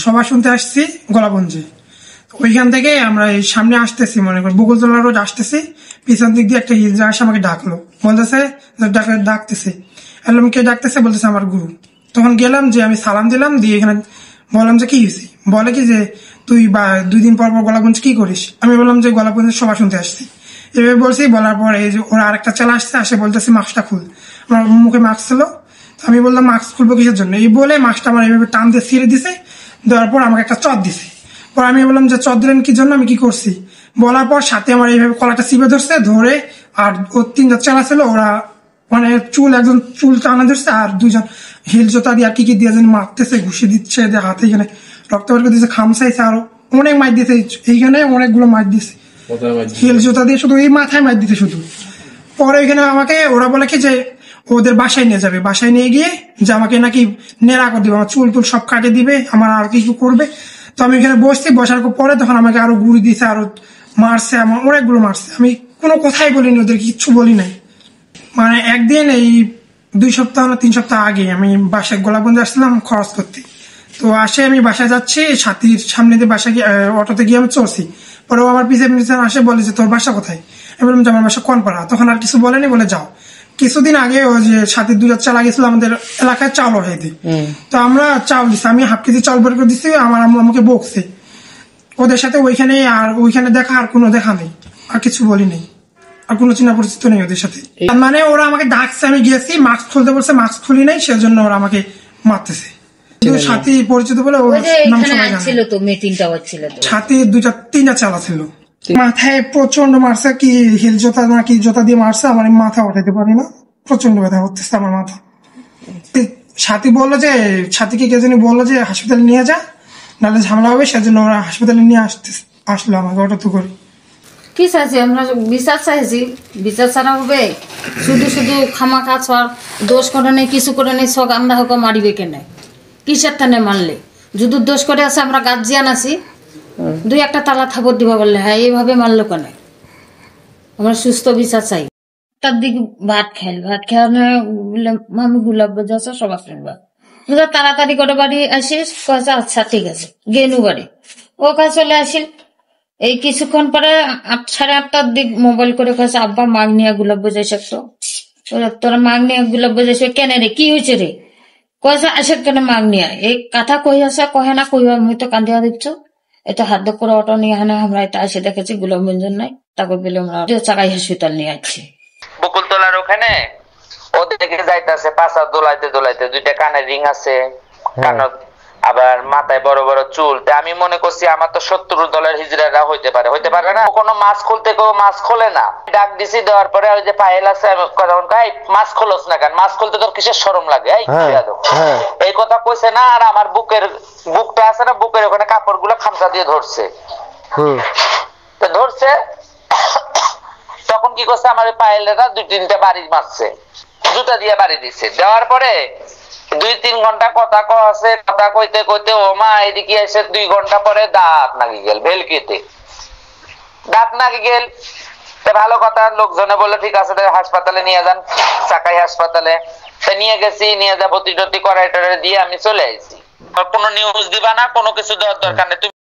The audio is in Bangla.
সবাই শুনতে আসছি গোলাপগঞ্জে। ওইখান থেকে আমরা এই সামনে আসতেছি, মনে করি বকুলতলা রোড আসতেছি, পিছন দিক দিয়ে একটা হিজড়া আসে আমাকে ডাকলো, বলতেছে ডাকতেছে, এলাম কে ডাকতেছে, বলতেছে আমার গুরু। তখন গেলাম, যে আমি সালাম দিলাম, দিয়ে এখানে বললাম যে কি হয়েছে, বলে কি যে তুই 2 দিন পর পর গোলাপগঞ্জ কি করিস। আমি বললাম যে গোলাপগঞ্জের সভা শুনতে আসছি, এভাবে বলছি। বলার পর এই যে ওরা আরেকটা চালা আসছে, আসে বলতেছে মাস্কটা খুল। আমার মুখে মাস্ক ছিল, আমি বললাম মাস্ক খুলবো কিসের জন্য, এই বলে মাস্কটা আমার এইভাবে টান দিয়ে ছিঁড়ে দিছে। দেওয়ার পর আমাকে একটা চট দিছে। পর আমি বললাম যে চট দিলেন কি জন্য, আমি কি করছি। বলার পর সাথে আমার এইভাবে কলাটা চিপে ধরছে, ধরে আর ওর 3টা চালা ছিল, ওরা মানে একজন চুল টানা ধরছে, আর 2জন হিল জোতা দিয়ে আর কি দিয়ে যেন মারতেছে, ঘুষি দিচ্ছে, হাতে এখানে রক্ত বের করে দিচ্ছে, খামসাইছে, আরো অনেক মার দিয়েছে, এইখানে অনেকগুলো মার দিয়েছে হিল জোতা দিয়ে, শুধু এই মাথায় মার দিতে শুধু। পরে এখানে আমাকে ওরা বলে কি যে ওদের বাসায় নিয়ে যাবে, বাসায় নিয়ে গিয়ে যে আমাকে নাকি নেড়া করে দিবে, আমার চুল টুল সব কাটে দিবে, আমার আর কিছু করবে। তো আমি এখানে বসছি, বসার পরে তখন আমাকে আরো গুড়ি দিছে, আরো মারছে, আমার অনেকগুলো মারছে। আমি কোনো কথাই বলিনি, ওদের কিচ্ছু বলি নাই। মানে একদিন এই 2 সপ্তাহ না 3 সপ্তাহ আগে আমি বাসায় গোলাপগঞ্জে আসছিলাম খরচ করতে। তো আসে আমি বাসায় যাচ্ছি, সাথীর সামনে দিয়ে বাসায় অটোতে গিয়ে আমি চলছি। পরে আমার পিছিয়ে আসে, বলে যে তোর বাসা কোথায়। আমি বললাম যে আমার বাসা কনপাড়া। তখন আর কিছু বলেনি, বলে যাও। কিছুদিন আগে ও যে সাথীর 2 চালা গেছিল আমাদের এলাকায় চাউল হইতে, তো আমরা চাউল দিচ্ছি, আমি হাফ কেজি চাউল বের করে দিচ্ছি, আমার আম্মু আমাকে বকছে। ওদের সাথে ওইখানে আর ওইখানে দেখা, আর কোনো দেখা নেই, আর কিছু বলি নেই, আর কোনো চিনা পরিচিত নেই ওদের সাথে। মানে ওরা আমাকে ডাকছে, আমি গেছি, মাস্ক খুলতে বলছে, মাস্ক খুলি নাই, সেজন্য ওরা আমাকে মারতেছে। সাথী পরিচিত বলে ওর নাম সবাই জানে। সাথী 2-3টা চালা ছিল, মাথায় প্রচন্ড মারছে, কি হিল জোতা না কি জোতা দিয়ে মারছে, আমার মাথা উঠাইতে পারি না, প্রচন্ড ব্যথা হচ্ছে আমার মাথা। সাথী বললো যে, সাথীকে কে জানি বললো যে হাসপাতালে নিয়ে যা, নাহলে ঝামেলা হবে, সেজন্য ওরা হাসপাতালে নিয়ে আসলো আমাকে অটো করে। কি চাইছি আমরা, বিচার চাইছি, বিচার ছাড়া হবে? শুধু শুধু খামাখা ছড় দোষ করে নেই, কিছু করে নেই, সব আমরা হোক মারিবে কেনে, কিসের টানে মারলে? যদি দোষ করে আছে, আমরা গার্জিয়ান আছি, 2-1টা তালা থাপড় দিবা বললে, হ্যাঁ এইভাবে মারলো কেন? আমরা সুস্থ বিচার চাই। তার দিকে ভাত খাওয়ানো আমি গুলাব যাচ্ছে সবার শুনবা, তাড়াতাড়ি করে বাড়ি আসিস, কয়েছে আচ্ছা ঠিক আছে, গেনু বাড়ি ও কাছে চলে আসিল। এই কিছুক্ষণ পরে 8-8:30টার দিক মোবাইল করে কয়েছে আব্বা মাগ নিয়ে গুলাব বোঝাইছে, তো তোরা মাগ নিয়ে গুলাব বোঝাইছে, কেন রে কি হয়েছে রে? কয়েছে আসে কেন মাগ নিয়ে, এই কথা কই আছে, কহে না কই, আমি তো কান্দিয়া দিচ্ছ। এটা হাত করে অটো নিয়ে আনে, আমরা এটা এসে দেখেছি গোলাপগঞ্জ নাই, তারপর বলে আমরা চাকাই হসপিটাল নিয়ে আসছি। বকুলতলার ওখানে ওদিকে যাইতেছে, পাশা দোলাইতে দোলাইতে, 2টা কানের রিং আছে, কানত আবার মাথায় বড় বড় চুল। আমি মনে করছি আমার তো শত্রু দলের হিজড়ারা হইতে পারে না, কোনো মাছ খুলতে কেউ মাছ খোলে না। ডাক দিছি, দেওয়ার পরে ওই যে পায়েল আছে, মাছ খোলস না কেন, মাছ খুলতে তোর কিসের শরম লাগে, এই কথা কইছে না। আর আমার বুকটা আছে না, বুকের ওখানে কাপড় গুলো খামচা দিয়ে ধরছে, ধরছে। তখন কি করছে, আমার পায়েলেরা 2-3টা বাড়ি মারছে, জুতা দিয়ে বাড়ি দিছে। দেওয়ার পরে 2-3 ঘন্টা কথা কছে, কথা কইতে কইতে ও মা এদিকে এসে 2 ঘন্টা পরে দাঁত নাকি গেল, ভেলকিতে দাঁত নাকি গেল। ভালো কথা, লোকজনে বলে ঠিক আছে হাসপাতালে নিয়ে যান, চাকাই হাসপাতালে। নিয়ে গেছি, নিয়ে যা ভর্তি টর্তি করাই টরাই দিয়ে আমি চলে আসছি। কোনো নিউজ দিবা না, কোনো কিছু দেওয়ার দরকার নেই, তুমি